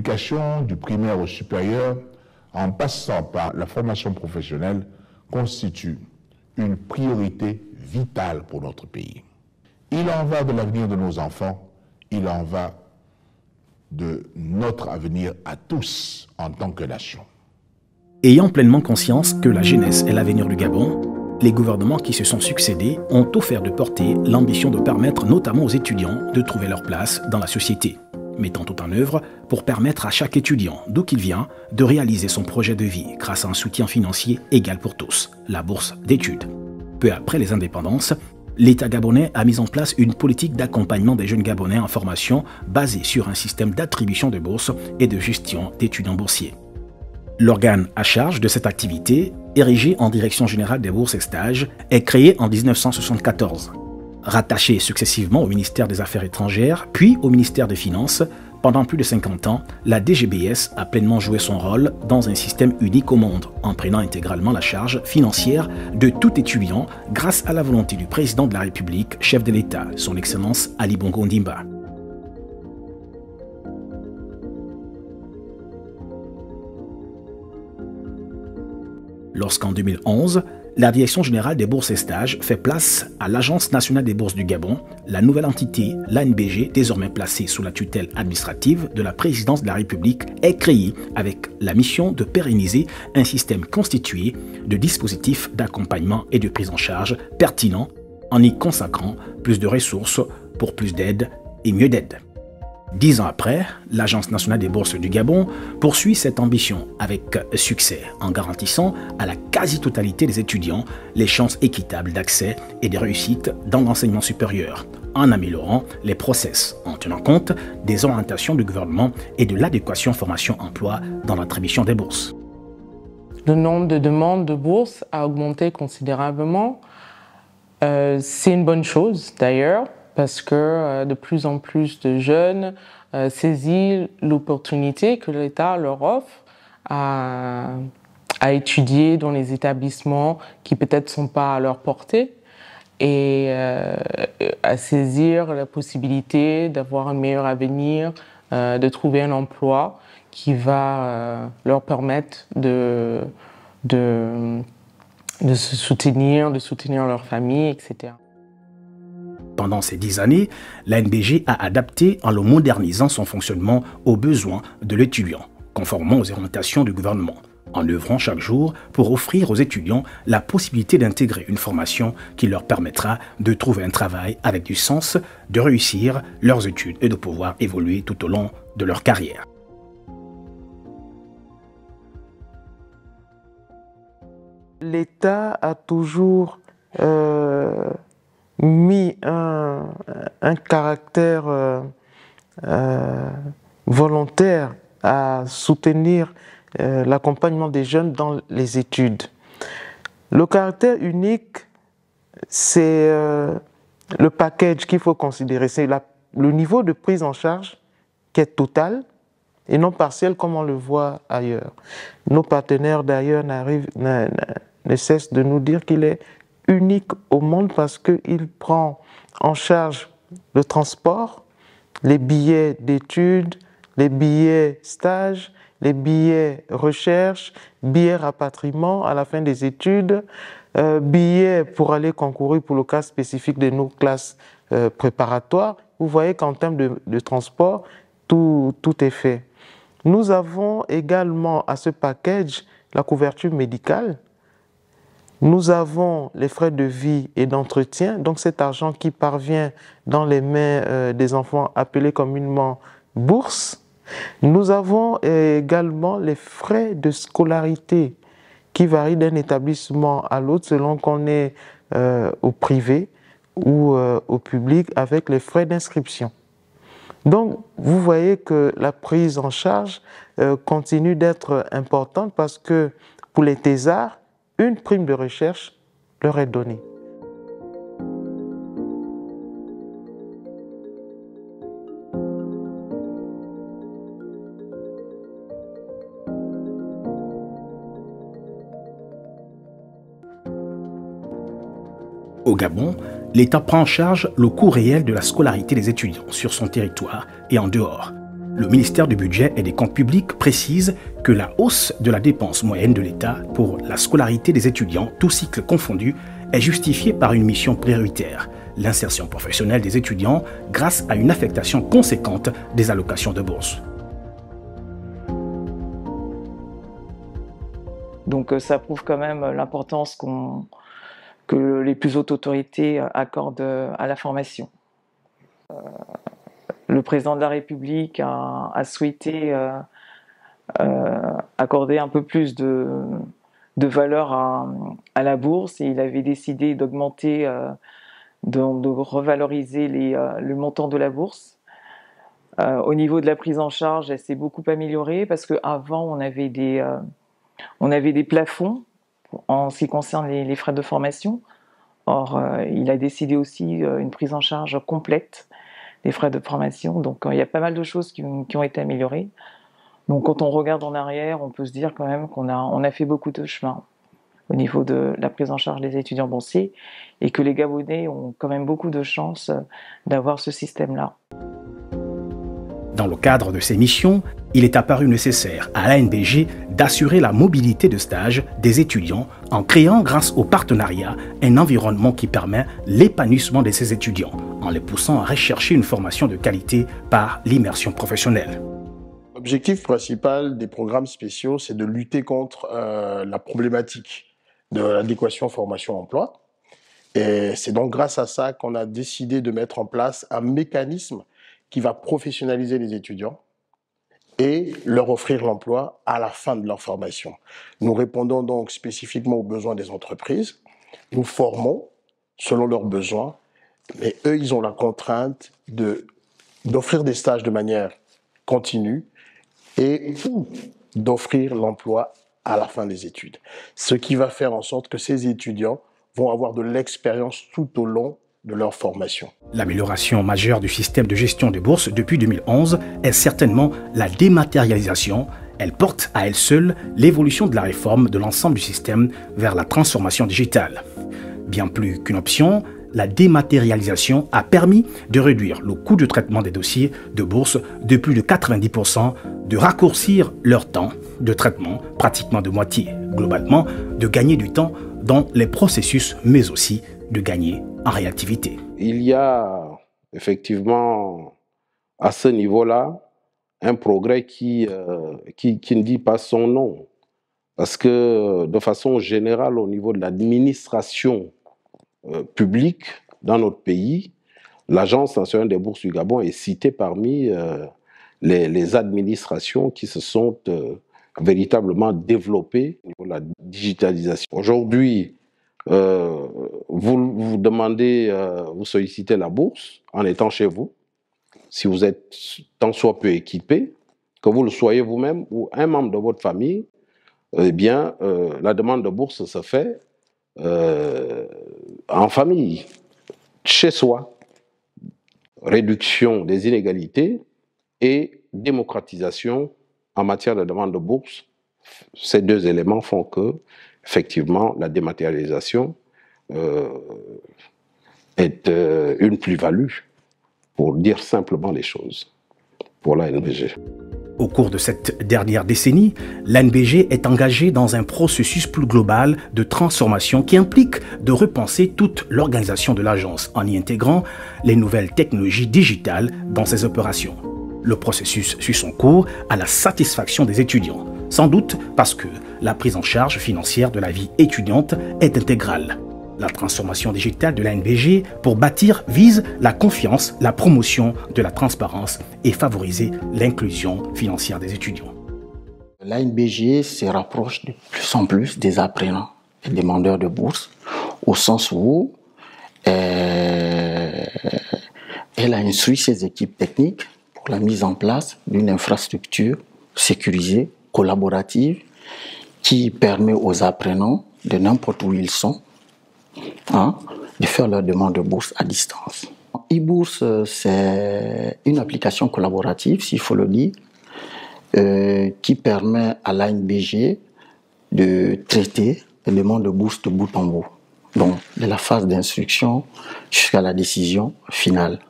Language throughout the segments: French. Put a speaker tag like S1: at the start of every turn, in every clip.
S1: l'éducation du primaire au supérieur, en passant par la formation professionnelle, constitue une priorité vitale pour notre pays. Il en va de l'avenir de nos enfants, il en va de notre avenir à tous en tant que nation.
S2: Ayant pleinement conscience que la jeunesse est l'avenir du Gabon, les gouvernements qui se sont succédés ont tout fait de porter l'ambition de permettre notamment aux étudiants de trouver leur place dans la société, mettant tout en œuvre pour permettre à chaque étudiant, d'où qu'il vient, de réaliser son projet de vie grâce à un soutien financier égal pour tous, la bourse d'études. Peu après les indépendances, l'État gabonais a mis en place une politique d'accompagnement des jeunes Gabonais en formation basée sur un système d'attribution de bourses et de gestion d'étudiants boursiers. L'organe à charge de cette activité, érigé en Direction générale des bourses et stages, est créé en 1974. Rattaché successivement au ministère des Affaires étrangères, puis au ministère des Finances, pendant plus de 50 ans, la DGBS a pleinement joué son rôle dans un système unique au monde, en prenant intégralement la charge financière de tout étudiant grâce à la volonté du président de la République, chef de l'État, son Excellence Ali Bongo Ondimba. Lorsqu'en 2011, la Direction générale des bourses et stages fait place à l'Agence nationale des bourses du Gabon, la nouvelle entité, l'ANBG, désormais placée sous la tutelle administrative de la présidence de la République, est créée avec la mission de pérenniser un système constitué de dispositifs d'accompagnement et de prise en charge pertinents en y consacrant plus de ressources pour plus d'aide et mieux d'aide. 10 ans après, l'Agence nationale des bourses du Gabon poursuit cette ambition avec succès en garantissant à la quasi-totalité des étudiants les chances équitables d'accès et de réussite dans l'enseignement supérieur, en améliorant les process, en tenant compte des orientations du gouvernement et de l'adéquation formation-emploi dans l'attribution des bourses.
S3: Le nombre de demandes de bourses a augmenté considérablement. C'est une bonne chose d'ailleurs, parce que de plus en plus de jeunes saisissent l'opportunité que l'État leur offre à étudier dans les établissements qui peut-être ne sont pas à leur portée et à saisir la possibilité d'avoir un meilleur avenir, de trouver un emploi qui va leur permettre de se soutenir, de soutenir leur famille, etc.
S2: Pendant ces 10 années, l'ANBG a adapté en le modernisant son fonctionnement aux besoins de l'étudiant, conformément aux orientations du gouvernement, en œuvrant chaque jour pour offrir aux étudiants la possibilité d'intégrer une formation qui leur permettra de trouver un travail avec du sens, de réussir leurs études et de pouvoir évoluer tout au long de leur carrière.
S3: L'État a toujours mis un caractère volontaire à soutenir l'accompagnement des jeunes dans les études. Le caractère unique, c'est le package qu'il faut considérer, c'est le niveau de prise en charge qui est total et non partiel comme on le voit ailleurs. Nos partenaires d'ailleurs ne cessent de nous dire qu'il est unique au monde parce qu'il prend en charge le transport, les billets d'études, les billets stages, les billets recherche, billets rapatriement à la fin des études, billets pour aller concourir pour le cas spécifique de nos classes préparatoires. Vous voyez qu'en termes de transport, tout est fait. Nous avons également à ce package la couverture médicale. Nous avons les frais de vie et d'entretien, donc cet argent qui parvient dans les mains des enfants appelés communément bourses. Nous avons également les frais de scolarité qui varient d'un établissement à l'autre selon qu'on est au privé ou au public avec les frais d'inscription. Donc vous voyez que la prise en charge continue d'être importante parce que pour les thésards, une prime de recherche leur est donnée.
S2: Au Gabon, l'État prend en charge le coût réel de la scolarité des étudiants sur son territoire et en dehors. Le ministère du Budget et des Comptes publics précise que la hausse de la dépense moyenne de l'État pour la scolarité des étudiants, tous cycles confondus, est justifiée par une mission prioritaire, l'insertion professionnelle des étudiants grâce à une affectation conséquente des allocations de bourse.
S4: Donc ça prouve quand même l'importance que les plus hautes autorités accordent à la formation. Le président de la République a souhaité accorder un peu plus de valeur à la bourse et il avait décidé d'augmenter, de revaloriser le montant de la bourse. Au niveau de la prise en charge, elle s'est beaucoup améliorée parce qu'avant, on avait des plafonds en ce qui concerne les frais de formation. Or, il a décidé aussi une prise en charge complète des frais de formation. Donc, il y a pas mal de choses qui ont été améliorées. Donc, quand on regarde en arrière, on peut se dire quand même qu'on a fait beaucoup de chemin au niveau de la prise en charge des étudiants boursiers et que les Gabonais ont quand même beaucoup de chance d'avoir ce système-là.
S2: Dans le cadre de ces missions, il est apparu nécessaire à l'ANBG d'assurer la mobilité de stage des étudiants en créant, grâce au partenariat, un environnement qui permet l'épanouissement de ces étudiants, en les poussant à rechercher une formation de qualité par l'immersion professionnelle.
S5: L'objectif principal des programmes spéciaux, c'est de lutter contre la problématique de l'adéquation formation-emploi. Et c'est donc grâce à ça qu'on a décidé de mettre en place un mécanisme qui va professionnaliser les étudiants et leur offrir l'emploi à la fin de leur formation. Nous répondons donc spécifiquement aux besoins des entreprises. Nous formons selon leurs besoins, mais eux, ils ont la contrainte d'offrir des stages de manière continue et d'offrir l'emploi à la fin des études. Ce qui va faire en sorte que ces étudiants vont avoir de l'expérience tout au long de leur formation.
S2: L'amélioration majeure du système de gestion des bourses depuis 2011 est certainement la dématérialisation. Elle porte à elle seule l'évolution de la réforme de l'ensemble du système vers la transformation digitale. Bien plus qu'une option, la dématérialisation a permis de réduire le coût de traitement des dossiers de bourse de plus de 90%, de raccourcir leur temps de traitement pratiquement de moitié, globalement de gagner du temps dans les processus, mais aussi de gagner en réactivité.
S6: Il y a effectivement à ce niveau-là un progrès qui ne dit pas son nom. Parce que de façon générale, au niveau de l'administration publique dans notre pays, l'Agence nationale des bourses du Gabon est citée parmi les administrations qui se sont véritablement développées au niveau de la digitalisation. Aujourd'hui, vous demandez, vous sollicitez la bourse en étant chez vous, si vous êtes tant soit peu équipé, que vous le soyez vous-même ou un membre de votre famille, eh bien, la demande de bourse se fait en famille, chez soi. Réduction des inégalités et démocratisation en matière de demande de bourse. Ces deux éléments font que, effectivement, la dématérialisation est une plus-value, pour dire simplement les choses, pour l'ANBG.
S2: Au cours de cette dernière décennie, l'ANBG est engagée dans un processus plus global de transformation qui implique de repenser toute l'organisation de l'agence en y intégrant les nouvelles technologies digitales dans ses opérations. Le processus suit son cours à la satisfaction des étudiants, sans doute parce que la prise en charge financière de la vie étudiante est intégrale. La transformation digitale de l'ANBG pour bâtir vise la confiance, la promotion de la transparence et favoriser l'inclusion financière des étudiants.
S7: L'ANBG se rapproche de plus en plus des apprenants et demandeurs de bourse, au sens où elle a instruit ses équipes techniques pour la mise en place d'une infrastructure sécurisée, collaborative, qui permet aux apprenants, de n'importe où ils sont, de faire leur demande de bourse à distance. E-Bourse, c'est une application collaborative, s'il faut le dire, qui permet à l'ANBG de traiter les demandes de bourse de bout en bout, donc de la phase d'instruction jusqu'à la décision finale.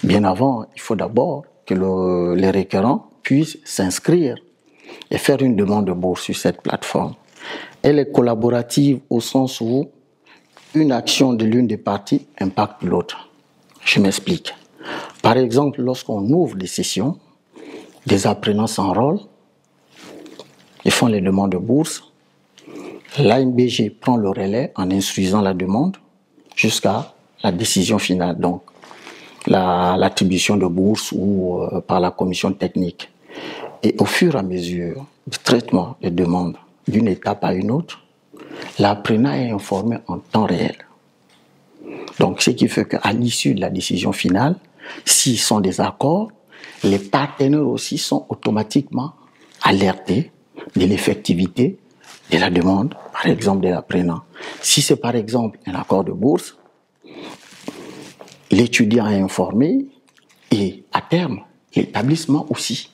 S7: Bien avant, il faut d'abord que les requérants puissent s'inscrire et faire une demande de bourse sur cette plateforme. Elle est collaborative au sens où une action de l'une des parties impacte l'autre. Je m'explique. Par exemple, lorsqu'on ouvre des sessions, des apprenants s'enrôlent, ils font les demandes de bourse. L'ANBG prend le relais en instruisant la demande jusqu'à la décision finale, donc l'attribution de bourse ou par la commission technique. Et au fur et à mesure du traitement des demandes d'une étape à une autre, l'apprenant est informé en temps réel. Donc, ce qui fait qu'à l'issue de la décision finale, s'ils sont des accords, les partenaires aussi sont automatiquement alertés de l'effectivité de la demande, par exemple, de l'apprenant. Si c'est par exemple un accord de bourse, l'étudiant est informé et à terme, l'établissement aussi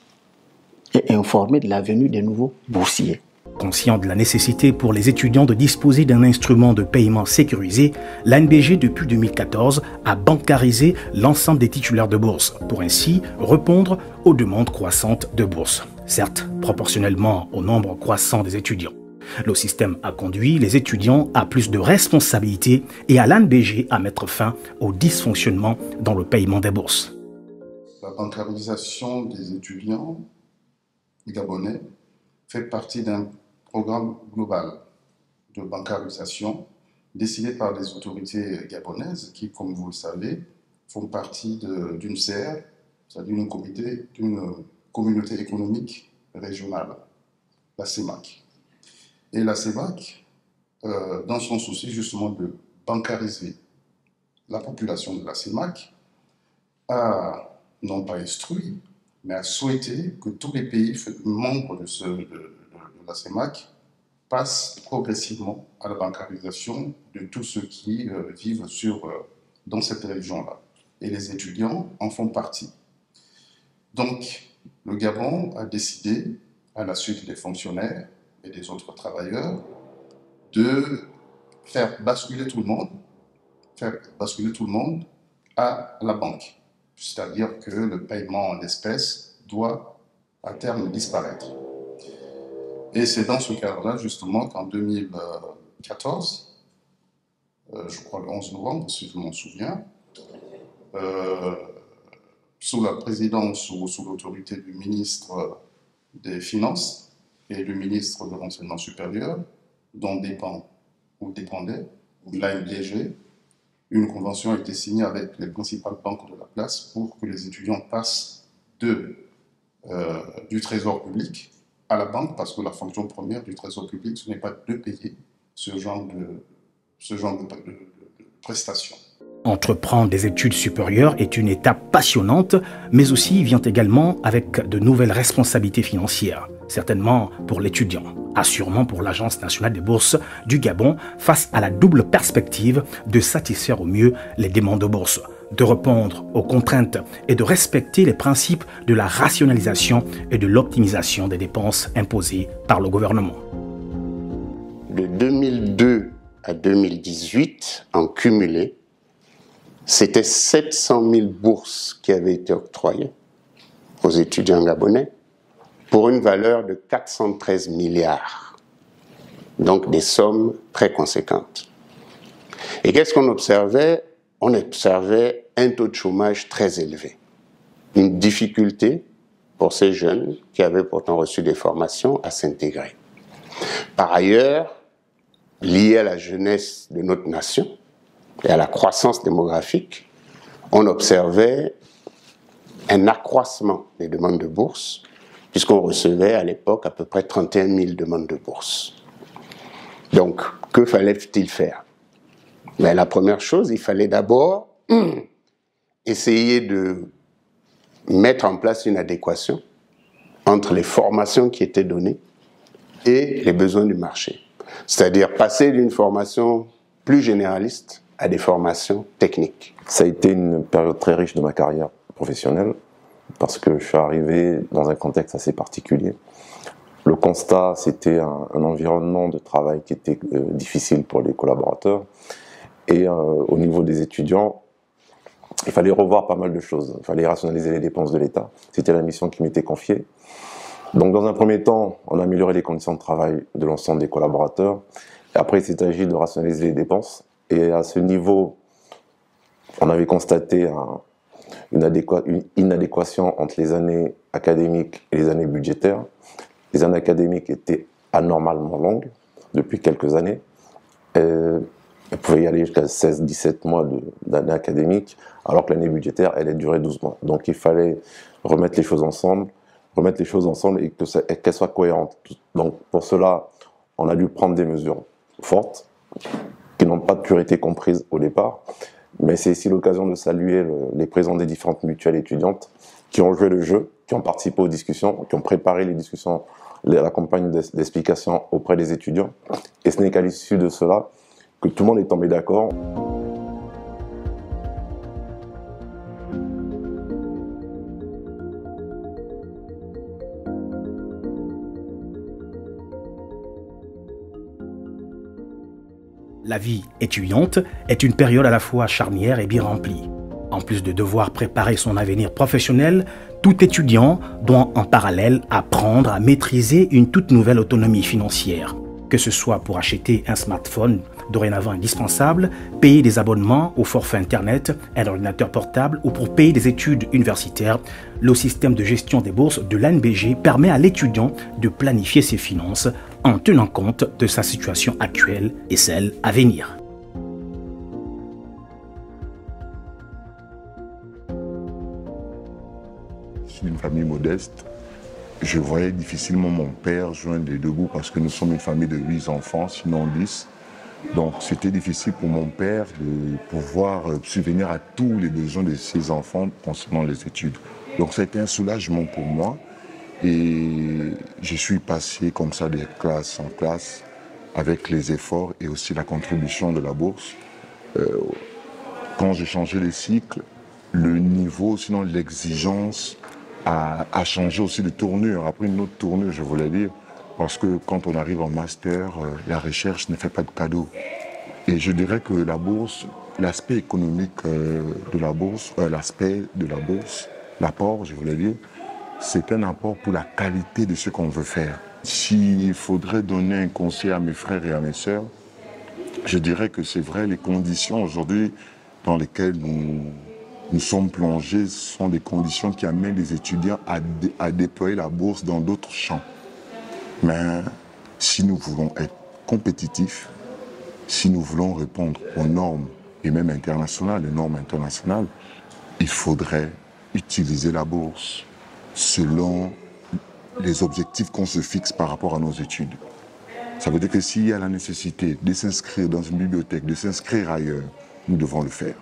S7: est informé de la venue des nouveaux boursiers.
S2: Conscient de la nécessité pour les étudiants de disposer d'un instrument de paiement sécurisé, l'ANBG depuis 2014 a bancarisé l'ensemble des titulaires de bourse pour ainsi répondre aux demandes croissantes de bourse. Certes, proportionnellement au nombre croissant des étudiants. Le système a conduit les étudiants à plus de responsabilités et à l'ANBG à mettre fin au dysfonctionnement dans le paiement des bourses.
S8: La bancarisation des étudiants gabonais fait partie d'un programme global de bancarisation décidé par les autorités gabonaises qui, comme vous le savez, font partie d'une CR, c'est-à-dire d'une communauté économique régionale, la CEMAC. Et la CEMAC, dans son souci justement de bancariser la population de la CEMAC, a non pas instruit, mais a souhaité que tous les pays membres de la CEMAC passent progressivement à la bancarisation de tous ceux qui vivent dans cette région-là. Et les étudiants en font partie. Donc, le Gabon a décidé, à la suite des fonctionnaires et des autres travailleurs, de faire basculer tout le monde à la banque. C'est-à-dire que le paiement en espèces doit à terme disparaître. Et c'est dans ce cadre-là, justement, qu'en 2014, je crois le 11 novembre, si je m'en souviens, sous la présidence ou sous l'autorité du ministre des Finances et du ministre de l'Enseignement supérieur, dont dépendait l'ANBG, une convention a été signée avec les principales banques de la place pour que les étudiants passent du trésor public à la banque, parce que la fonction première du trésor public, ce n'est pas de payer ce genre de prestations.
S2: Entreprendre des études supérieures est une étape passionnante, mais aussi vient également avec de nouvelles responsabilités financières, certainement pour l'étudiant, assurément pour l'Agence nationale des bourses du Gabon, face à la double perspective de satisfaire au mieux les demandes de bourse, de répondre aux contraintes et de respecter les principes de la rationalisation et de l'optimisation des dépenses imposées par le gouvernement.
S9: De 2002 à 2018, en cumulé, c'était 700 000 bourses qui avaient été octroyées aux étudiants gabonais pour une valeur de 413 milliards. Donc des sommes très conséquentes. Et qu'est-ce qu'on observait? On observait un taux de chômage très élevé. Une difficulté pour ces jeunes qui avaient pourtant reçu des formations à s'intégrer. Par ailleurs, lié à la jeunesse de notre nation, et à la croissance démographique, on observait un accroissement des demandes de bourse, puisqu'on recevait à l'époque à peu près 31 000 demandes de bourse. Donc, que fallait-il faire? Ben, la première chose, il fallait d'abord essayer de mettre en place une adéquation entre les formations qui étaient données et les besoins du marché. C'est-à-dire passer d'une formation plus généraliste à des formations techniques.
S10: Ça a été une période très riche de ma carrière professionnelle parce que je suis arrivé dans un contexte assez particulier. Le constat, c'était un environnement de travail qui était difficile pour les collaborateurs et au niveau des étudiants, il fallait revoir pas mal de choses. Il fallait rationaliser les dépenses de l'État. C'était la mission qui m'était confiée. Donc, dans un premier temps, on a amélioré les conditions de travail de l'ensemble des collaborateurs. Et après, il s'est agi de rationaliser les dépenses. Et à ce niveau, on avait constaté une inadéquation entre les années académiques et les années budgétaires. Les années académiques étaient anormalement longues depuis quelques années. Elles pouvaient y aller jusqu'à 16-17 mois d'année académique, alors que l'année budgétaire, elle a duré 12 mois. Donc il fallait remettre les choses ensemble et qu'elles soient cohérentes. Donc pour cela, on a dû prendre des mesures fortes, qui n'ont pas toujours été comprises au départ. Mais c'est ici l'occasion de saluer les présidents des différentes mutuelles étudiantes qui ont joué le jeu, qui ont participé aux discussions, qui ont préparé les discussions, la campagne d'explication auprès des étudiants. Et ce n'est qu'à l'issue de cela que tout le monde est tombé d'accord.
S2: La vie étudiante est une période à la fois charnière et bien remplie. En plus de devoir préparer son avenir professionnel, tout étudiant doit en parallèle apprendre à maîtriser une toute nouvelle autonomie financière. Que ce soit pour acheter un smartphone dorénavant indispensable, payer des abonnements au forfait Internet, un ordinateur portable ou pour payer des études universitaires, le système de gestion des bourses de l'ANBG permet à l'étudiant de planifier ses finances en tenant compte de sa situation actuelle et celle à venir.
S1: Je suis d'une famille modeste. Je voyais difficilement mon père joindre les deux bouts parce que nous sommes une famille de 8 enfants, sinon 10. Donc c'était difficile pour mon père de pouvoir subvenir à tous les besoins de ses enfants concernant les études. Donc ça a été un soulagement pour moi et je suis passé comme ça de classe en classe avec les efforts et aussi la contribution de la bourse. Quand j'ai changé les cycles, le niveau, sinon l'exigence a changé aussi de tournure, a pris une autre tournure, je voulais dire. Parce que quand on arrive en master, la recherche ne fait pas de cadeau. Et je dirais que la bourse, l'aspect économique de la bourse, l'apport, je voulais dire, c'est un apport pour la qualité de ce qu'on veut faire. S'il faudrait donner un conseil à mes frères et à mes sœurs, je dirais que c'est vrai, les conditions aujourd'hui dans lesquelles nous sommes plongés sont des conditions qui amènent les étudiants à déployer la bourse dans d'autres champs. Mais si nous voulons être compétitifs, si nous voulons répondre aux normes, et même internationales, les normes internationales, il faudrait utiliser la bourse selon les objectifs qu'on se fixe par rapport à nos études. Ça veut dire que s'il y a la nécessité de s'inscrire dans une bibliothèque, de s'inscrire ailleurs, nous devons le faire,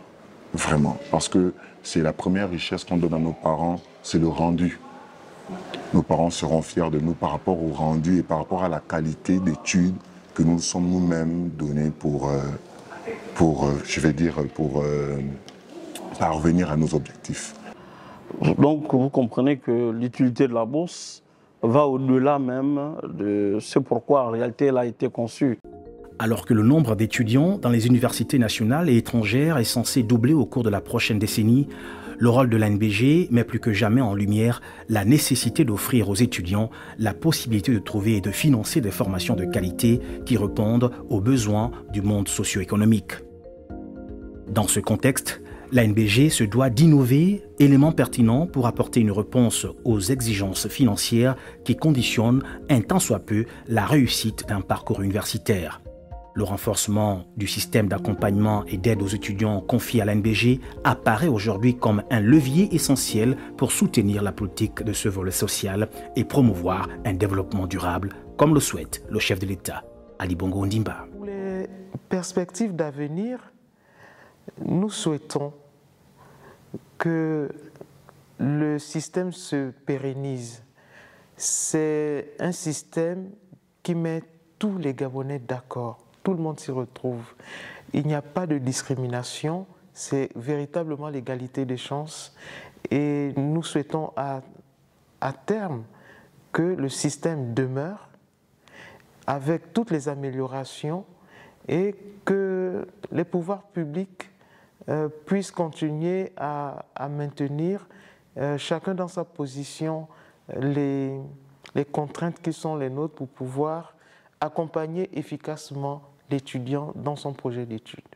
S1: vraiment. Parce que c'est la première richesse qu'on donne à nos parents, c'est le rendu. Nos parents seront fiers de nous par rapport au rendu et par rapport à la qualité d'études que nous sommes nous-mêmes donnés pour parvenir à nos objectifs.
S11: Donc vous comprenez que l'utilité de la bourse va au-delà même de ce pourquoi en réalité elle a été conçue.
S2: Alors que le nombre d'étudiants dans les universités nationales et étrangères est censé doubler au cours de la prochaine décennie, le rôle de l'ANBG met plus que jamais en lumière la nécessité d'offrir aux étudiants la possibilité de trouver et de financer des formations de qualité qui répondent aux besoins du monde socio-économique. Dans ce contexte, l'ANBG se doit d'innover, élément pertinent pour apporter une réponse aux exigences financières qui conditionnent un tant soit peu la réussite d'un parcours universitaire. Le renforcement du système d'accompagnement et d'aide aux étudiants confié à l'ANBG apparaît aujourd'hui comme un levier essentiel pour soutenir la politique de ce volet social et promouvoir un développement durable, comme le souhaite le chef de l'État, Ali Bongo Ondimba.
S3: Pour les perspectives d'avenir, nous souhaitons que le système se pérennise. C'est un système qui met tous les Gabonais d'accord. Tout le monde s'y retrouve. Il n'y a pas de discrimination, c'est véritablement l'égalité des chances. Et nous souhaitons à terme que le système demeure avec toutes les améliorations et que les pouvoirs publics puisse continuer à maintenir, chacun dans sa position, les contraintes qui sont les nôtres pour pouvoir accompagner efficacement l'étudiant dans son projet d'études.